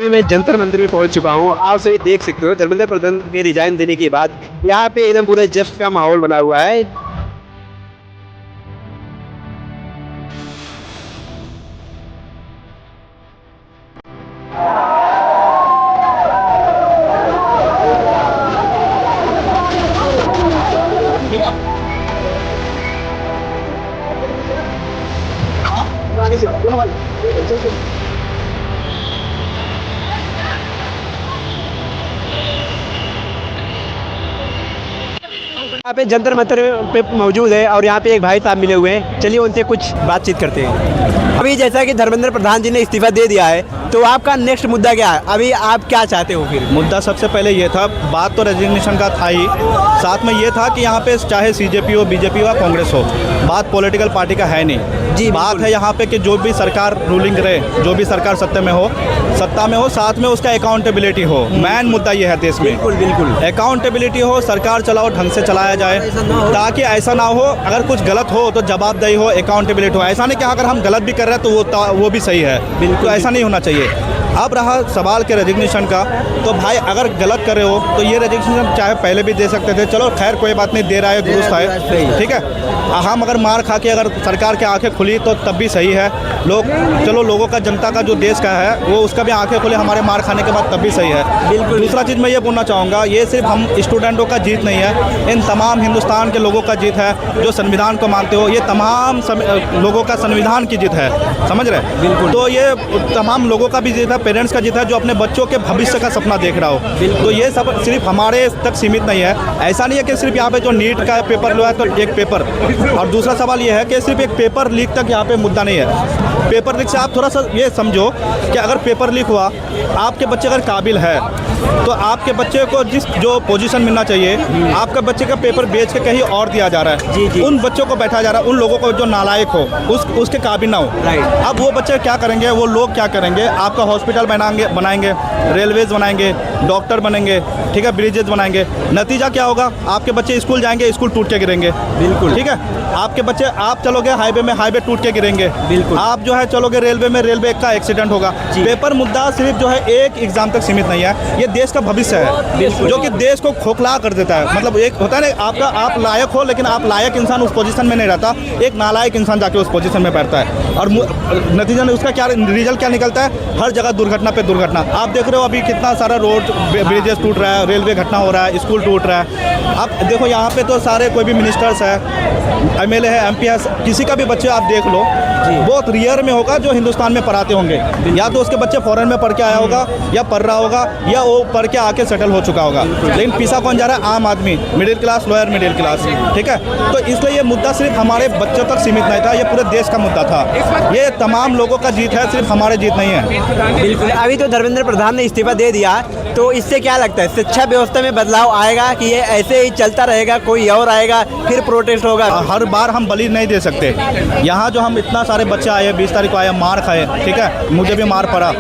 में मैं जंतर मंदिर में पहुंच चुका हूं। आप सभी देख सकते हो धर्मेंद्र प्रधान के रिजाइन देने के बाद यहाँ पे एकदम पूरा जश्न का माहौल बना हुआ है। यहाँ पे जंतर मंतर पे मौजूद है और यहाँ पे एक भाई साहब मिले हुए हैं। चलिए उनसे कुछ बातचीत करते हैं। अभी जैसा कि धर्मेंद्र प्रधान जी ने इस्तीफा दे दिया है, तो आपका नेक्स्ट मुद्दा क्या है? अभी आप क्या चाहते हो? फिर मुद्दा सबसे पहले ये था, बात तो रेजिग्नेशन का था ही, साथ में ये था कि यहाँ पे चाहे सीजेपी हो, बीजेपी हो, कांग्रेस हो, बात पॉलिटिकल पार्टी का है नहीं जी। बात है यहाँ पे कि जो भी सरकार रूलिंग रहे, जो भी सरकार सत्ता में हो, साथ में उसका अकाउंटेबिलिटी हो। मेन मुद्दा ये है देश में, बिल्कुल अकाउंटेबिलिटी हो, सरकार चलाओ, ढंग से चलाया जाए, ताकि ऐसा ना हो अगर कुछ गलत हो तो जवाबदेही हो, अकाउंटेबिलिटी हो। ऐसा नहीं कि अगर हम गलत भी कर रहे हैं तो वो भी सही है, बिल्कुल ऐसा नहीं होना चाहिए। अब रहा सवाल के रेजिग्नेशन का, तो भाई अगर गलत कर रहे हो तो ये रेजिग्नेशन चाहे पहले भी दे सकते थे, चलो खैर कोई बात नहीं, दे रहा है, दुरुस्त है, ठीक है। हम अगर मार खा के अगर सरकार की आंखें खुली तो तब भी सही है। चलो लोगों का, जनता का जो देश का है वो उसका भी आंखें खुले हमारे मार खाने के बाद, तब भी सही है, बिल्कुल। दूसरा चीज़ मैं ये बोलना चाहूँगा, ये सिर्फ हम स्टूडेंटों का जीत नहीं है, इन तमाम हिंदुस्तान के लोगों का जीत है जो संविधान को मानते हो। ये तमाम लोगों का संविधान की जीत है, समझ रहे, बिल्कुल। तो ये तमाम लोगों का भी जीत है, पेरेंट्स का जीत है जो अपने बच्चों के भविष्य का सपना देख रहा हो। तो ये सब सिर्फ हमारे तक सीमित नहीं है। ऐसा नहीं है कि सिर्फ यहाँ पे जो नीट का पेपर हुआ है तो एक पेपर, और दूसरा सवाल ये है कि सिर्फ एक पेपर लीक तक यहाँ पे मुद्दा नहीं है। पेपर लीक से आप थोड़ा सा ये समझो कि अगर पेपर लीक हुआ, आपके बच्चे अगर काबिल है तो आपके बच्चे को जो पोजीशन मिलना चाहिए, आपका बच्चे का पेपर बेच के कहीं और दिया जा रहा है, जी। उन बच्चों को बैठा जा रहा है, उन लोगों को जो नालायक हो, उसके काबिल ना हो, अब वो बच्चे क्या करेंगे, वो लोग क्या करेंगे? आपका हॉस्पिटल बनाएंगे, रेलवेज बनाएंगे, डॉक्टर बनेंगे, ठीक है, ब्रिजेज बनाएंगे। नतीजा क्या होगा? आपके बच्चे स्कूल जाएंगे, स्कूल टूट के गिरेंगे, बिल्कुल, ठीक है। आपके बच्चे, आप चलोगे हाईवे में, हाईवे टूट के गिरेंगे, बिल्कुल। आप जो है चलोगे रेलवे में, रेलवे का एक्सीडेंट होगा। पेपर मुद्दा सिर्फ जो है एक एग्जाम तक सीमित नहीं है, ये देश का भविष्य है, जो कि देश को खोखला कर देता है। मतलब एक होता है ना, आप लायक हो, लेकिन आप लायक इंसान उस पोजीशन में नहीं रहता, एक नालायक इंसान जाके उस पोजीशन में बैठता है, और नतीजा में उसका क्या रिजल्ट क्या निकलता है? हर जगह दुर्घटना पे दुर्घटना। आप देख रहे हो अभी कितना सारा रोड, ब्रिजेस टूट रहा है, रेलवे घटना हो रहा है, स्कूल टूट रहा है। अब देखो यहाँ पे तो सारे कोई भी मिनिस्टर्स है, MLA है, MP है, किसी का भी बच्चे आप देख लो, बहुत रियर में होगा जो हिंदुस्तान में पढ़ाते होंगे, या तो उसके बच्चे फॉरेन में पढ़ के आया होगा, या पढ़ रहा होगा, या वो पढ़ के आके सेटल हो चुका होगा। लेकिन पीछा कौन जा रहा है? आम आदमी, middle class, lower middle class, ठीक है। तो इसलिए ये मुद्दा सिर्फ हमारे बच्चों तक सीमित नहीं था, ये पूरे देश का मुद्दा था, ये तमाम लोगों का जीत है, सिर्फ हमारे जीत नहीं है। बिल्कुल। अभी तो धर्मेंद्र प्रधान ने इस्तीफा दे दिया, तो इससे क्या लगता है, शिक्षा व्यवस्था में बदलाव आएगा कि ये ऐसे ही चलता रहेगा, कोई और आएगा फिर प्रोटेस्ट होगा? हर बार हम बलि नहीं दे सकते। यहाँ जो हम इतना सारे बच्चे आए, 20 तारीख को आए, मार खाए, ठीक है, मुझे भी मार पड़ा,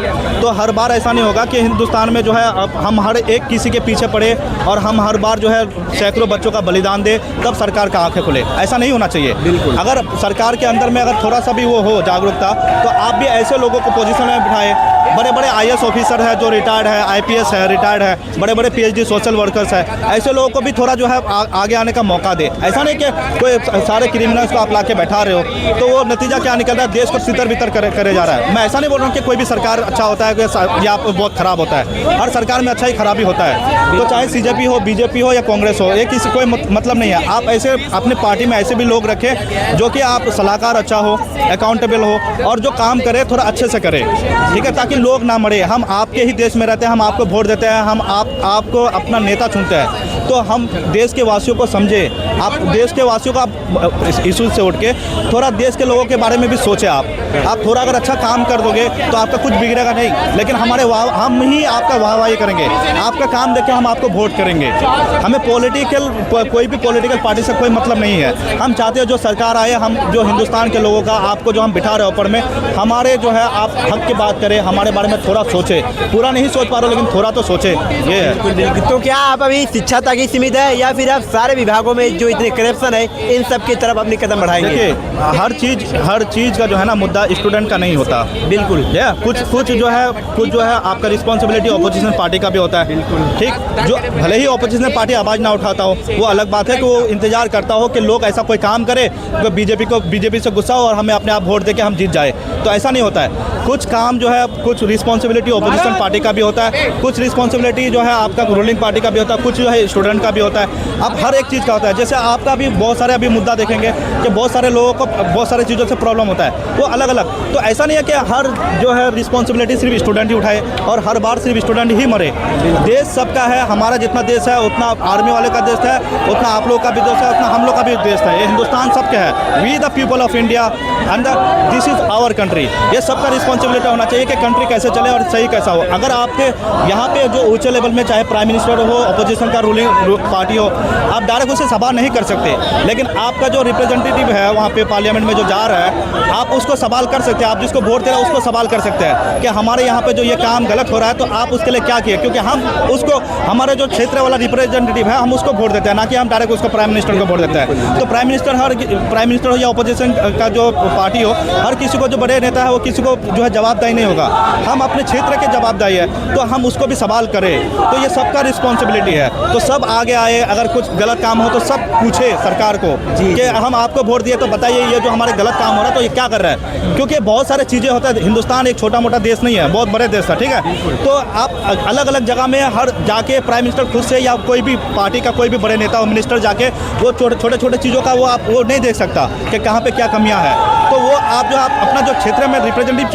तो हर बार ऐसा नहीं होगा कि हिंदुस्तान में जो है हम हर एक किसी के पीछे पड़े और हम हर बार जो है सैकड़ों बच्चों का बलिदान दे तब सरकार का आंखें खुले। ऐसा नहीं होना चाहिए, बिल्कुल। अगर सरकार के अंदर में अगर थोड़ा सा भी वो हो जागरूकता, तो आप भी ऐसे लोगों को पोजीशन में बिठाएं। बड़े बड़े IAS ऑफिसर है जो रिटायर्ड है, IPS है रिटायर्ड है, बड़े बड़े PhD सोशल वर्कर्स है, ऐसे लोगों को भी थोड़ा जो है आगे आने का मौका दे। ऐसा नहीं कि कोई सारे क्रिमिनल्स को आप ला के बैठा रहे हो, तो वो नतीजा क्या निकल रहा है? देश को तितर बितर करे जा रहा है। मैं ऐसा नहीं बोल रहा हूँ कि कोई भी सरकार अच्छा होता है या बहुत खराब होता है, हर सरकार में अच्छा ही खराबी होता है। तो चाहे CJP हो, BJP हो या कांग्रेस हो, ये किसी कोई मतलब नहीं है। आप ऐसे अपने पार्टी में ऐसे भी लोग रखें जो कि आप सलाहकार अच्छा हो, अकाउंटेबल हो, और जो काम करे थोड़ा अच्छे से करे, ठीक है, ताकि लोग ना मरे। हम आपके ही देश में रहते हैं, हम आपको वोट देते हैं, हम आपको अपना नेता चुनते हैं, तो हम देश के वासियों को समझे। आप देश के वासियों का इशू से उठ के थोड़ा देश के लोगों के बारे में भी सोचें। आप थोड़ा अगर अच्छा काम कर दोगे तो आपका कुछ बिगड़ेगा नहीं, लेकिन हम ही आपका वाहवाही करेंगे, आपका काम देख के हम आपको वोट करेंगे। हमें कोई भी पॉलिटिकल पार्टी से कोई मतलब नहीं है। हम चाहते हैं जो सरकार आए, हम जो हिंदुस्तान के लोगों का आपको जो हम बिठा रहे ऊपर में, हमारे जो है आप हक की बात करें, हमारे बारे में थोड़ा सोचे। पूरा नहीं सोच पा रहे लेकिन थोड़ा तो सोचे, ये है। तो क्या आप अभी शिक्षा तक तक ही सीमित है या फिर आप सारे विभागों में जो इतने करप्शन है इन सब की तरफ अपनी कदम बढ़ाएंगे? देखिए, हर चीज़ का जो है ना मुद्दा स्टूडेंट का नहीं होता। बिल्कुल, कुछ जो है आपका रिस्पॉन्सिबिलिटी ऑपोजिशन पार्टी का भी होता है। ठीक, जो भले ही ऑपोजिशन पार्टी आवाज़ ना उठाता हो, वो अलग बात है कि वो इंतजार करता हो कि लोग ऐसा कोई काम करे तो बीजेपी से गुस्सा हो और हमें अपने आप वोट दे के हम जीत जाए, तो ऐसा नहीं होता है। कुछ काम जो है, कुछ रिस्पॉन्सिबिलिटी ऑपोजिशन पार्टी का भी होता है, कुछ रिस्पॉन्सिबिलिटी जो है आपका रूलिंग पार्टी का भी होता है, कुछ जो है स्टूडेंट का भी होता है। अब हर एक चीज़ का होता है। जैसे आपका भी बहुत सारे अभी मुद्दा देखेंगे कि बहुत सारे लोगों को बहुत सारी चीज़ों से प्रॉब्लम होता है, वो अलग अलग। तो ऐसा नहीं है कि हर जो है रिस्पॉन्सिबिलिटी सिर्फ स्टूडेंट ही उठाए और हर बार सिर्फ स्टूडेंट ही मरे। देश सबका है, हमारा जितना देश है उतना आर्मी वाले का देश है, उतना आप लोग का भी देश है, उतना हम लोग का भी देश है। ये हिंदुस्तान सबका है। We the people of India and this is our country. ये सबका रिस्पॉन्सिबिलिटी होना चाहिए कि कंट्री कैसे चले और सही कैसा हो। अगर आपके यहाँ पे जो ऊंचे लेवल में चाहे प्राइम मिनिस्टर हो, अपोजिशन का रूलिंग पार्टी हो, आप डायरेक्ट उससे सवाल नहीं कर सकते, लेकिन आपका जो रिप्रेजेंटेटिव है वहाँ पे पार्लियामेंट में जो जा रहा है, आप उसको सवाल कर सकते हैं। आप जिसको वोट दे रहे हैं उसको सवाल कर सकते हैं कि हमारे यहाँ पे जो ये काम गलत हो रहा है तो आप उसके लिए क्या किए, क्योंकि हम उसको, हमारे जो क्षेत्र वाला रिप्रेजेंटेटिव है, हम उसको वोट देते हैं, ना कि हम डायरेक्ट उसको प्राइम मिनिस्टर को वोट देते हैं। तो प्राइम मिनिस्टर हो या अपोजिशन का जो पार्टी हो, हर किसी को जो बड़े नेता है वो किसी को जो है जवाबदेही नहीं होगा। हम अपने क्षेत्र के जवाबदेही है तो हम उसको भी सवाल करें। तो ये सबका रिस्पॉन्सिबिलिटी है। तो सब आगे आए, अगर कुछ गलत काम हो तो सब पूछे सरकार को कि हम आपको वोट दिए तो बताइए ये जो हमारे गलत काम हो रहा है तो ये क्या कर रहा है, क्योंकि बहुत सारे चीज़ें होता है। हिंदुस्तान एक छोटा मोटा देश नहीं है, बहुत बड़े देश है। ठीक है, तो आप अलग अलग जगह में हर जाके प्राइम मिनिस्टर खुद से या कोई भी पार्टी का कोई भी बड़े नेता और मिनिस्टर जाके वो छोटे छोटे चीज़ों का वो नहीं देख सकता कि कहाँ पे क्या कमियाँ हैं। तो वो आप अपना जो क्षेत्र में रिप्रेजेंटेटिव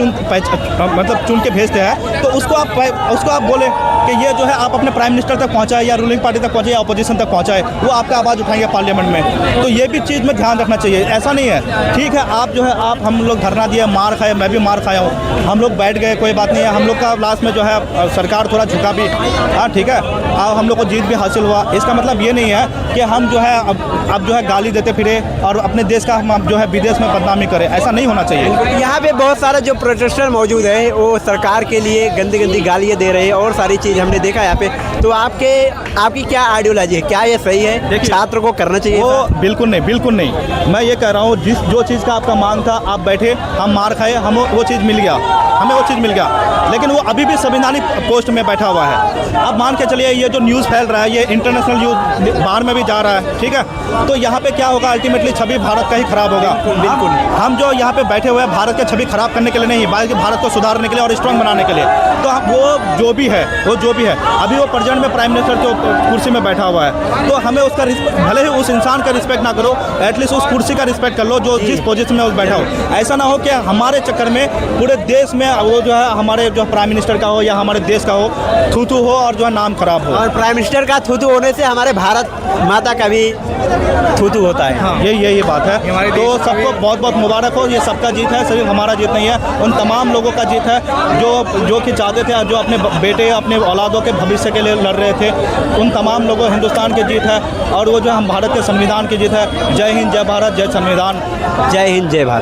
चुन के भेजते हैं तो उसको आप बोले कि ये जो है आप अपने प्राइम मिनिस्टर तक पहुँचाए या रूलिंग पार्टी तक पहुँचाए या अपोजिशन तक पहुँचाए, वो आपका आवाज़ उठाएंगे पार्लियामेंट में। तो ये भी चीज़ में ध्यान रखना चाहिए। ऐसा नहीं है, ठीक है, आप जो है हम लोग धरना दिए, मार खाए, मैं भी मार खाया हूँ, हम लोग बैठ गए, कोई बात नहीं है। हम लोग का लास्ट में जो है सरकार थोड़ा झुका भी, हाँ ठीक है, हम लोग को जीत भी हासिल हुआ। इसका मतलब ये नहीं है कि हम जो है अब जो है गाली देते फिरे और अपने देश का हम जो है विदेश में बदनामी करें, ऐसा नहीं होना चाहिए। यहाँ पे बहुत सारे जो प्रोटेस्टर मौजूद है वो सरकार के लिए गंदी गंदी गालियाँ दे रहे हैं और सारी चीज़ हमने देखा यहाँ पे। तो आपकी क्या आइडियोलॉजी है, क्या ये सही है, छात्र को करना चाहिए? वो बिल्कुल नहीं। मैं ये कह रहा हूँ जो चीज़ का आपका मांग था, आप बैठे, हम मार खाए, हमें वो चीज़ मिल गया, लेकिन वो अभी भी संवैधानिक पोस्ट में बैठा हुआ है। अब मान के चलिए ये जो न्यूज़ फैल रहा है ये इंटरनेशनल न्यूज़ बाहर में भी जा रहा है, ठीक है, तो यहाँ पे क्या होगा, अल्टीमेटली छवि भारत का ही खराब होगा। बिल्कुल, हम जो यहाँ पे बैठे हुए हैं भारत के छवि खराब करने के लिए नहीं, बल्कि भारत को सुधारने के लिए और स्ट्रांग बनाने के लिए। तो वो जो भी है अभी वो प्रेजेंट में प्राइम मिनिस्टर के कुर्सी में बैठा हुआ है, तो हमें उसका भले ही उस इंसान का रिस्पेक्ट ना करो, एटलीस्ट उस कुर्सी का रिस्पेक्ट कर लो जो जिस पोजीशन में बैठा हो। ऐसा ना हो कि हमारे चक्कर में पूरे देश में वो जो है हमारे जो प्राइम मिनिस्टर का हो या हमारे देश का हो थू हो और जो है नाम खराब हो। और प्राइम मिनिस्टर का थू होने से हमारे भारत माता का भी थू होता है। हाँ, यही बात है। तो सबको बहुत बहुत मुबारक हो। ये सबका जीत है, सिर्फ हमारा जीत नहीं है, उन तमाम लोगों का जीत है जो कि चाहते थे, जो अपने बेटे अपने औलादों के भविष्य के लिए लड़ रहे थे। उन तमाम लोगों हिंदुस्तान की जीत है और वो जो हम भारत के संविधान की जीत है। जय हिंद, जय भारत, जय संविधान। जय हिंद, जय भारत।